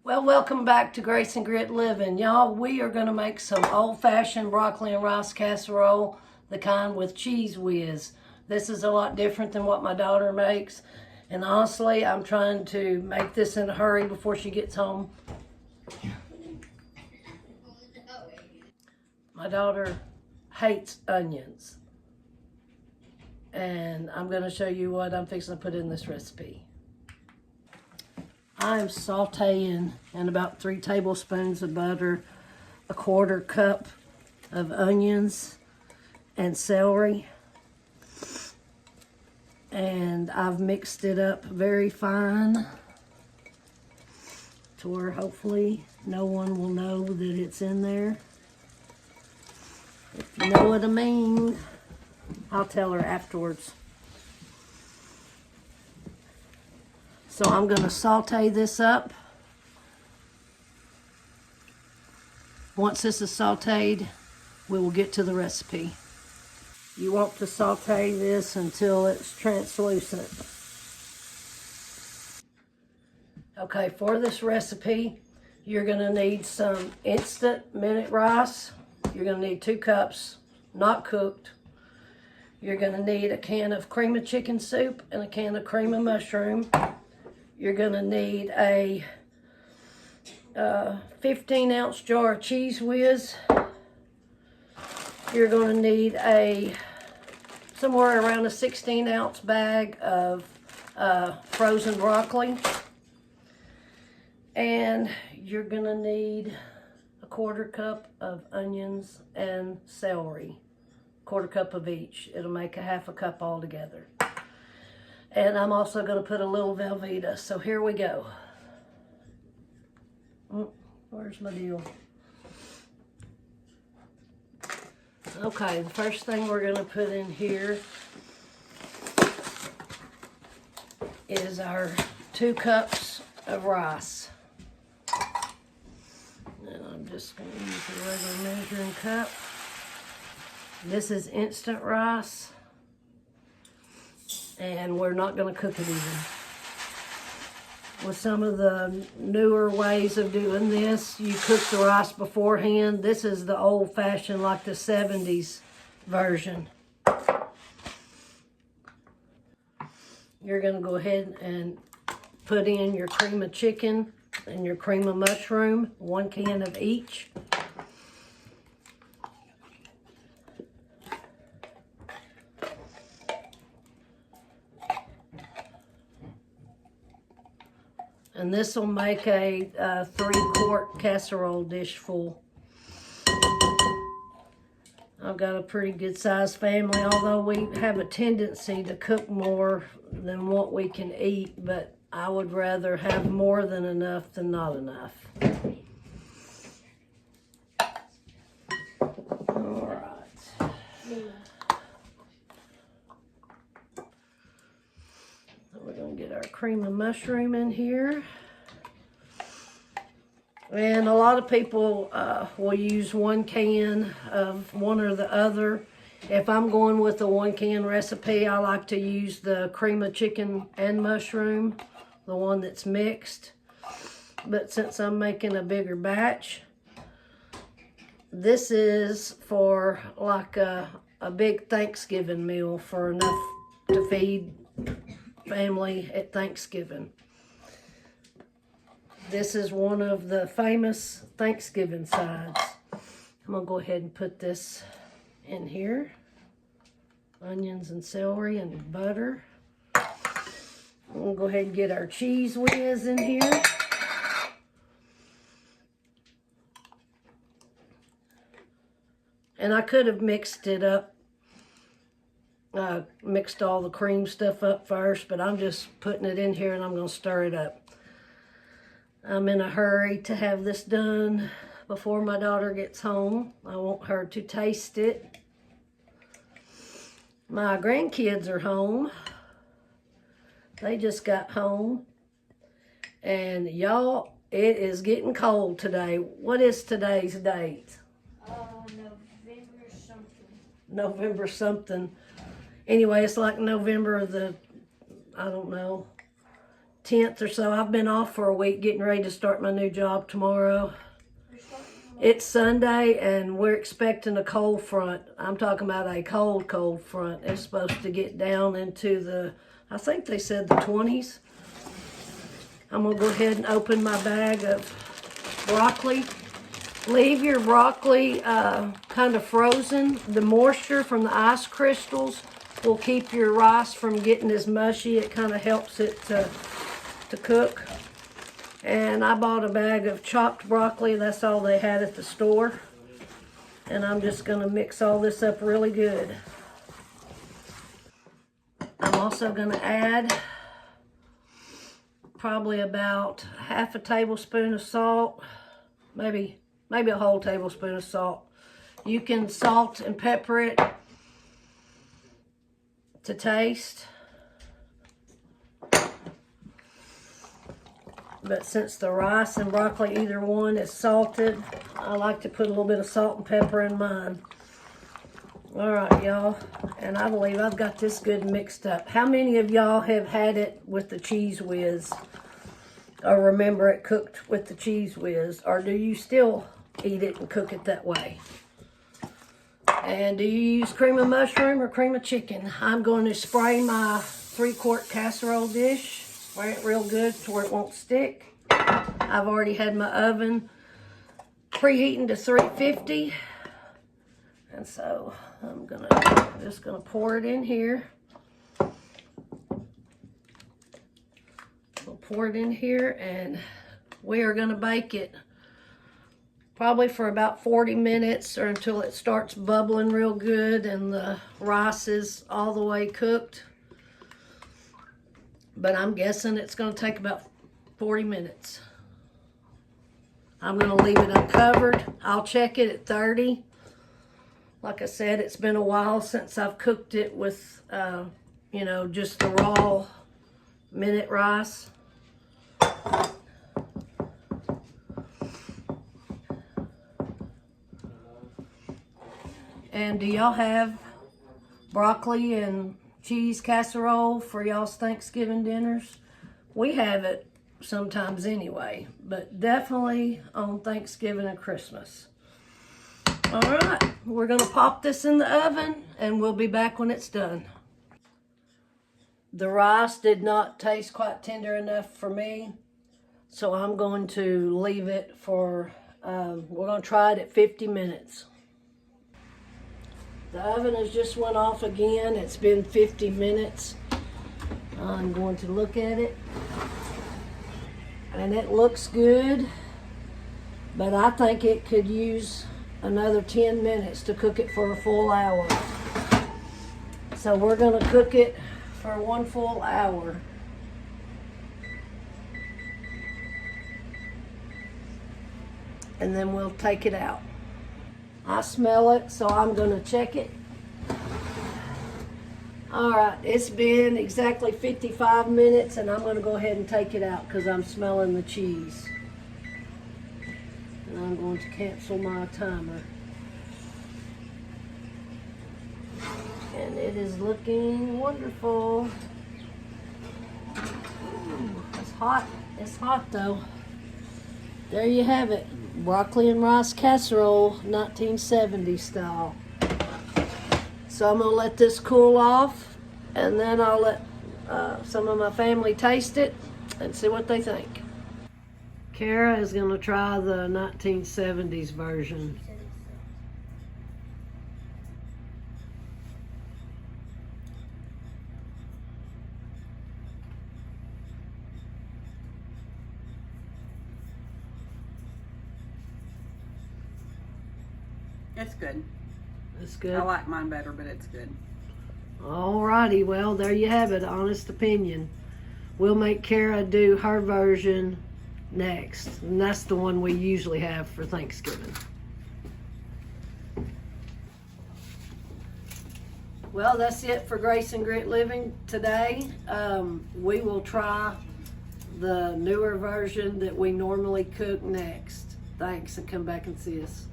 Well, welcome back to Grace and Grit Living. Y'all, we are going to make some old-fashioned broccoli and rice casserole, the kind with cheese whiz. This is a lot different than what my daughter makes. And honestly, I'm trying to make this in a hurry before she gets home. My daughter hates onions. And I'm going to show you what I'm fixing to put in this recipe. I'm sauteing in about 3 tablespoons of butter, a 1/4 cup of onions and celery. And I've mixed it up very fine to where hopefully no one will know that it's in there. If you know what I mean, I'll tell her afterwards. So I'm going to saute this up. Once this is sauteed, we will get to the recipe. You want to saute this until it's translucent. Okay, for this recipe, you're going to need some instant minute rice. You're going to need 2 cups, not cooked. You're going to need a can of cream of chicken soup and a can of cream of mushroom. You're going to need a 15-ounce jar of cheese whiz. You're going to need somewhere around a 16-ounce bag of frozen broccoli. And you're going to need a 1/4 cup of onions and celery. 1/4 cup of each. It'll make a 1/2 cup altogether. And I'm also going to put a little Velveeta. So here we go. Where's my deal? Okay, the first thing we're going to put in here is our 2 cups of rice. And I'm just going to use a regular measuring cup. This is instant rice. And we're not going to cook it even. With some of the newer ways of doing this, you cook the rice beforehand. This is the old-fashioned, like the 70's version. You're going to go ahead and put in your cream of chicken and your cream of mushroom, 1 can of each. And this will make a 3-quart casserole dish full. I've got a pretty good sized family, although we have a tendency to cook more than what we can eat, but I would rather have more than enough than not enough. All right. We're going to get our cream of mushroom in here. And a lot of people will use 1 can of one or the other. If I'm going with a 1 can recipe, I like to use the cream of chicken and mushroom, the one that's mixed. But since I'm making a bigger batch, this is for like a big Thanksgiving meal, for enough to feed family at Thanksgiving. This is one of the famous Thanksgiving sides. I'm going to go ahead and put this in here. Onions and celery and butter. We'll go ahead and get our cheese whiz in here. And I could have mixed it up. Mixed all the cream stuff up first, but I'm just putting it in here and I'm going to stir it up. I'm in a hurry to have this done before my daughter gets home. I want her to taste it. My grandkids are home. They just got home. And y'all, it is getting cold today. What is today's date? November something. November something. Anyway, it's like November the, I don't know, 10th or so. I've been off for a week getting ready to start my new job tomorrow. It's Sunday and we're expecting a cold front. I'm talking about a cold front. It's supposed to get down into the, I think they said the 20s. I'm gonna go ahead and open my bag of broccoli. Leave your broccoli kind of frozen. The moisture from the ice crystals will keep your rice from getting as mushy. It kind of helps it to cook. And I bought a bag of chopped broccoli. That's all they had at the store. And I'm just gonna mix all this up really good. I'm also gonna add probably about half a tablespoon of salt, maybe a whole tablespoon of salt. You can salt and pepper it to taste. But since the rice and broccoli, either one is salted, I like to put a little bit of salt and pepper in mine. All right, y'all. And I believe I've got this good mixed up. How many of y'all have had it with the Cheese Whiz? Or remember it cooked with the Cheese Whiz? Or do you still eat it and cook it that way? And do you use cream of mushroom or cream of chicken? I'm going to spray my 3-quart casserole dish. Spray it real good to where it won't stick. I've already had my oven preheating to 350. And so I'm just gonna pour it in here. We'll pour it in here and we are gonna bake it probably for about 40 minutes or until it starts bubbling real good and the rice is all the way cooked. But I'm guessing it's gonna take about 40 minutes. I'm gonna leave it uncovered. I'll check it at 30. Like I said, it's been a while since I've cooked it with, you know, just the raw minute rice. And do y'all have broccoli and cheese casserole for y'all's Thanksgiving dinners? We have it sometimes anyway, but definitely on Thanksgiving and Christmas. All right, we're gonna pop this in the oven and we'll be back when it's done. The rice did not taste quite tender enough for me, so I'm going to leave it for, we're gonna try it at 50 minutes. The oven has just went off again. It's been 50 minutes. I'm going to look at it. And it looks good, but I think it could use another 10 minutes to cook it for a full hour. So we're gonna cook it for 1 full hour. And then we'll take it out. I smell it, so I'm gonna check it. All right, it's been exactly 55 minutes and I'm gonna go ahead and take it out because I'm smelling the cheese. And I'm going to cancel my timer. And it is looking wonderful. Ooh, it's hot. It's hot though. There you have it. Broccoli and rice casserole, 1970 style. So I'm gonna let this cool off and then I'll let some of my family taste it and see what they think. Kara is going to try the 1970s version. It's good. It's good. I like mine better, but it's good. Alrighty, well, there you have it. Honest opinion. We'll make Kara do her version next, and that's the one we usually have for Thanksgiving. Well, that's it for Grace and Grit Living today. We will try the newer version that we normally cook next. Thanks, and come back and see us.